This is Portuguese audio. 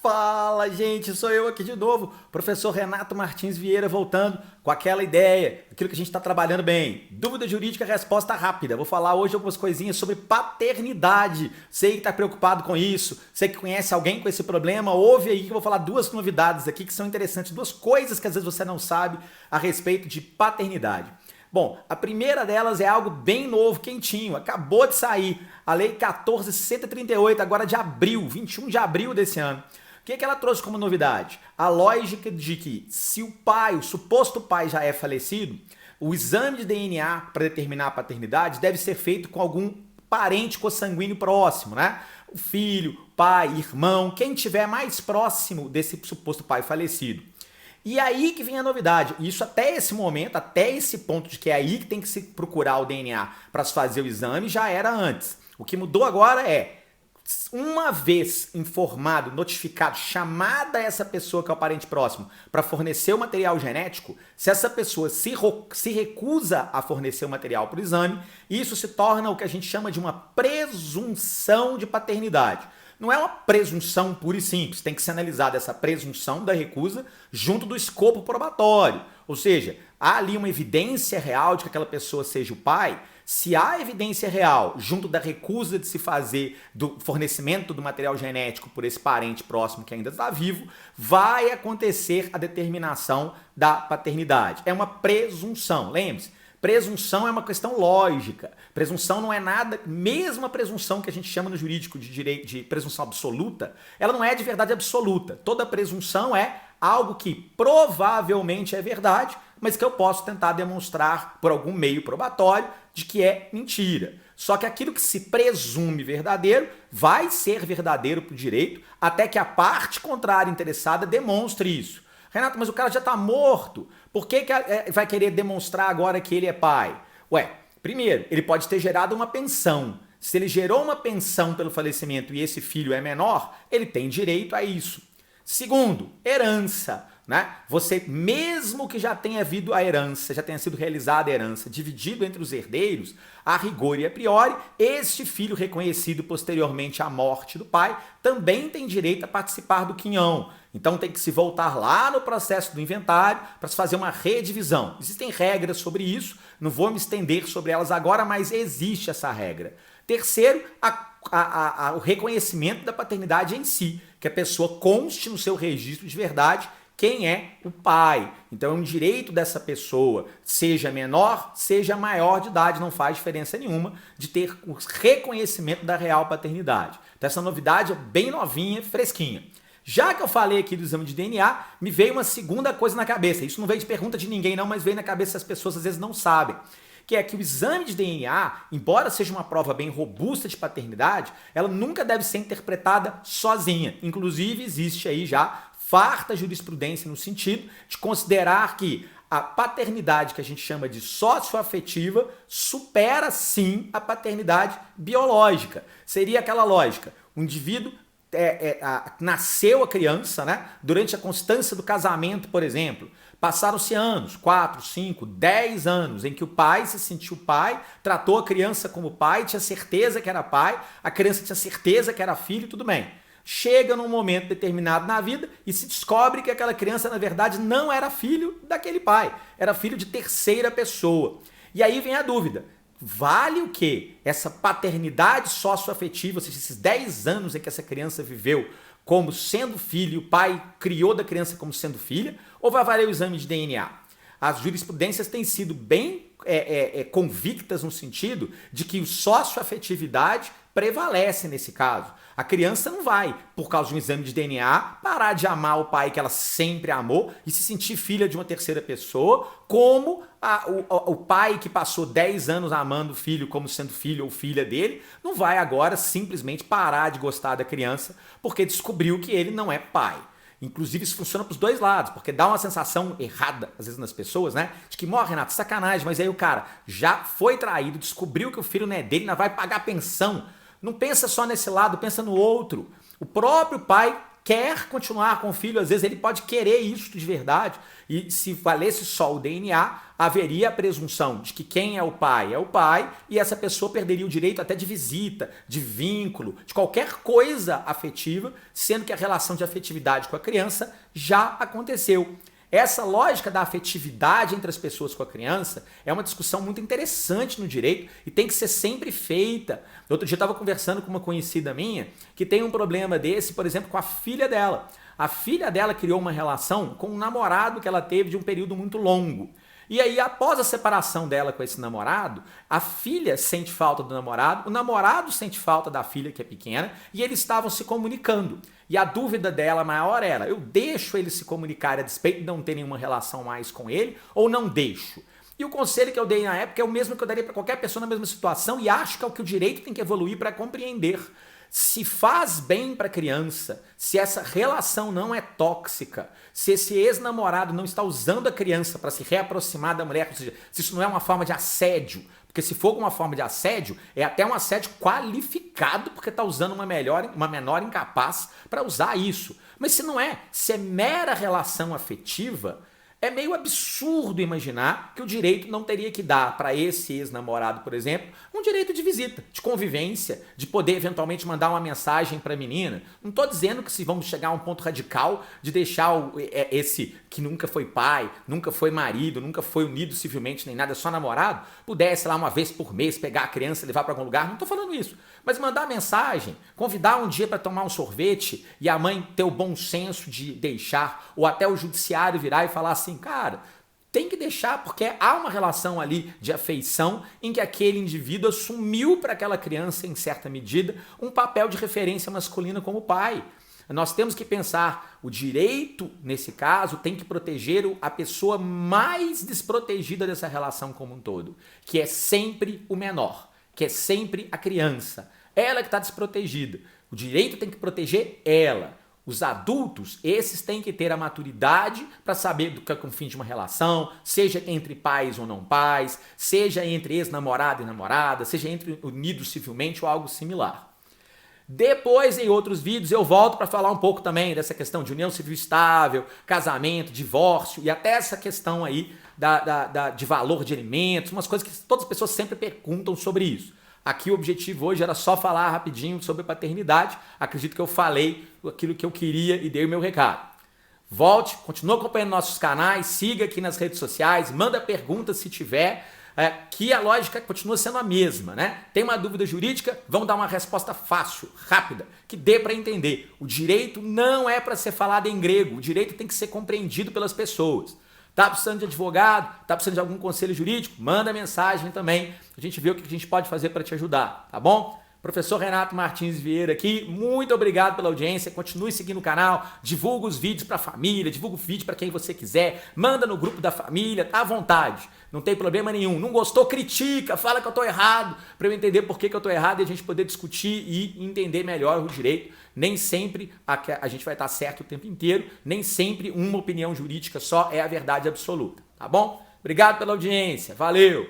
Fala, gente, sou eu aqui de novo, professor Renato Martins Vieira, voltando com aquela ideia, aquilo que a gente está trabalhando bem. Dúvida jurídica, resposta rápida. Vou falar hoje algumas coisinhas sobre paternidade. Sei que está preocupado com isso, sei que conhece alguém com esse problema, ouve aí que eu vou falar duas novidades aqui que são interessantes, duas coisas que às vezes você não sabe a respeito de paternidade. Bom, a primeira delas é algo bem novo, quentinho, acabou de sair, a Lei 14.138, agora de abril, 21 de abril desse ano. O que ela trouxe como novidade? A lógica de que se o pai, o suposto pai já é falecido, o exame de DNA para determinar a paternidade deve ser feito com algum parente consanguíneo próximo, né? O filho, pai, irmão, quem tiver mais próximo desse suposto pai falecido. E aí que vem a novidade, isso até esse momento, até esse ponto de que é aí que tem que se procurar o DNA para se fazer o exame, já era antes. O que mudou agora é, uma vez informado, notificado, chamada essa pessoa que é o parente próximo para fornecer o material genético, se essa pessoa se recusa a fornecer o material para o exame, isso se torna o que a gente chama de uma presunção de paternidade. Não é uma presunção pura e simples, tem que ser analisada essa presunção da recusa junto do escopo probatório. Ou seja, há ali uma evidência real de que aquela pessoa seja o pai. Se há evidência real junto da recusa de se fazer do fornecimento do material genético por esse parente próximo que ainda está vivo, vai acontecer a determinação da paternidade. É uma presunção, lembre-se. Presunção é uma questão lógica. Presunção não é nada, mesmo a presunção que a gente chama no jurídico de direito de presunção absoluta, ela não é de verdade absoluta. Toda presunção é algo que provavelmente é verdade, mas que eu posso tentar demonstrar por algum meio probatório de que é mentira. Só que aquilo que se presume verdadeiro vai ser verdadeiro para o direito até que a parte contrária interessada demonstre isso. Renato, mas o cara já está morto. Por que vai querer demonstrar agora que ele é pai? Ué, primeiro, ele pode ter gerado uma pensão. Se ele gerou uma pensão pelo falecimento e esse filho é menor, ele tem direito a isso. Segundo, herança. Né? Você, mesmo que já tenha havido a herança, já tenha sido realizada a herança, dividido entre os herdeiros, a rigor e a priori, este filho reconhecido posteriormente à morte do pai também tem direito a participar do quinhão. Então tem que se voltar lá no processo do inventário para se fazer uma redivisão. Existem regras sobre isso, não vou me estender sobre elas agora, mas existe essa regra. Terceiro, o reconhecimento da paternidade em si, que a pessoa conste no seu registro de verdade quem é o pai. Então é um direito dessa pessoa, seja menor, seja maior de idade, não faz diferença nenhuma, de ter o reconhecimento da real paternidade. Então essa novidade é bem novinha, fresquinha. Já que eu falei aqui do exame de DNA, me veio uma segunda coisa na cabeça. Isso não veio de pergunta de ninguém não, mas veio na cabeça das pessoas, às vezes não sabem. Que é que o exame de DNA, embora seja uma prova bem robusta de paternidade, ela nunca deve ser interpretada sozinha. Inclusive existe aí já farta jurisprudência no sentido de considerar que a paternidade que a gente chama de socioafetiva supera sim a paternidade biológica. Seria aquela lógica, o indivíduo nasceu a criança, né? Durante a constância do casamento, por exemplo, passaram-se anos, 4, 5, 10 anos, em que o pai se sentiu pai, tratou a criança como pai, tinha certeza que era pai, a criança tinha certeza que era filho, tudo bem. Chega num momento determinado na vida e se descobre que aquela criança, na verdade, não era filho daquele pai, era filho de terceira pessoa. E aí vem a dúvida, vale o quê? Essa paternidade socioafetiva, ou seja, esses 10 anos em que essa criança viveu como sendo filho, o pai criou da criança como sendo filha, ou vai valer o exame de DNA? As jurisprudências têm sido bem convictas no sentido de que o socioafetividade prevalece nesse caso. A criança não vai, por causa de um exame de DNA, parar de amar o pai que ela sempre amou e se sentir filha de uma terceira pessoa, como o pai que passou 10 anos amando o filho como sendo filho ou filha dele, não vai agora simplesmente parar de gostar da criança porque descobriu que ele não é pai. Inclusive isso funciona para os dois lados, porque dá uma sensação errada, às vezes nas pessoas, né? De que, morre, Renato, sacanagem, mas aí o cara já foi traído, descobriu que o filho não é dele, ainda vai pagar pensão. Não pensa só nesse lado, pensa no outro. O próprio pai quer continuar com o filho, às vezes ele pode querer isso de verdade, e se valesse só o DNA, haveria a presunção de que quem é o pai, e essa pessoa perderia o direito até de visita, de vínculo, de qualquer coisa afetiva, sendo que a relação de afetividade com a criança já aconteceu. Essa lógica da afetividade entre as pessoas com a criança é uma discussão muito interessante no direito e tem que ser sempre feita. Outro dia eu estava conversando com uma conhecida minha que tem um problema desse, por exemplo, com a filha dela. A filha dela criou uma relação com um namorado que ela teve de um período muito longo. E aí, após a separação dela com esse namorado, a filha sente falta do namorado, o namorado sente falta da filha, que é pequena, e eles estavam se comunicando. E a dúvida dela maior era, eu deixo eles se comunicarem a despeito de não ter nenhuma relação mais com ele, ou não deixo? E o conselho que eu dei na época é o mesmo que eu daria para qualquer pessoa na mesma situação, e acho que é o que o direito tem que evoluir para compreender. Se faz bem para a criança, se essa relação não é tóxica, se esse ex-namorado não está usando a criança para se reaproximar da mulher, ou seja, se isso não é uma forma de assédio, porque se for uma forma de assédio, é até um assédio qualificado porque está usando uma menor incapaz para usar isso. Mas se não é, se é mera relação afetiva, é meio absurdo imaginar que o direito não teria que dar para esse ex-namorado, por exemplo, um direito de visita, de convivência, de poder eventualmente mandar uma mensagem para a menina. Não estou dizendo que se vamos chegar a um ponto radical de deixar esse que nunca foi pai, nunca foi marido, nunca foi unido civilmente nem nada, só namorado, pudesse lá uma vez por mês pegar a criança e levar para algum lugar. Não estou falando isso. Mas mandar mensagem, convidar um dia para tomar um sorvete e a mãe ter o bom senso de deixar, ou até o judiciário virar e falar assim, cara, tem que deixar porque há uma relação ali de afeição em que aquele indivíduo assumiu para aquela criança, em certa medida, um papel de referência masculina como pai. Nós temos que pensar, o direito, nesse caso, tem que proteger a pessoa mais desprotegida dessa relação como um todo, que é sempre o menor, que é sempre a criança. Ela que está desprotegida. O direito tem que proteger ela. Os adultos, esses têm que ter a maturidade para saber do que é o fim de uma relação, seja entre pais ou não pais, seja entre ex-namorado e namorada, seja entre unidos civilmente ou algo similar. Depois, em outros vídeos, eu volto para falar um pouco também dessa questão de união civil estável, casamento, divórcio e até essa questão aí de valor de alimentos, umas coisas que todas as pessoas sempre perguntam sobre isso. Aqui o objetivo hoje era só falar rapidinho sobre paternidade. Acredito que eu falei aquilo que eu queria e dei o meu recado. Volte, continue acompanhando nossos canais, siga aqui nas redes sociais, manda perguntas se tiver, que a lógica continua sendo a mesma, né? Tem uma dúvida jurídica? Vamos dar uma resposta fácil, rápida, que dê para entender. O direito não é para ser falado em grego, o direito tem que ser compreendido pelas pessoas. Tá precisando de advogado? Tá precisando de algum conselho jurídico? Manda mensagem também. A gente vê o que a gente pode fazer para te ajudar, tá bom? Professor Renato Martins Vieira aqui, muito obrigado pela audiência, continue seguindo o canal, divulga os vídeos para a família, divulga o vídeo para quem você quiser, manda no grupo da família, tá à vontade, não tem problema nenhum, não gostou, critica, fala que eu tô errado, para eu entender por que eu tô errado e a gente poder discutir e entender melhor o direito. Nem sempre a gente vai estar certo o tempo inteiro, nem sempre uma opinião jurídica só é a verdade absoluta, tá bom? Obrigado pela audiência, valeu!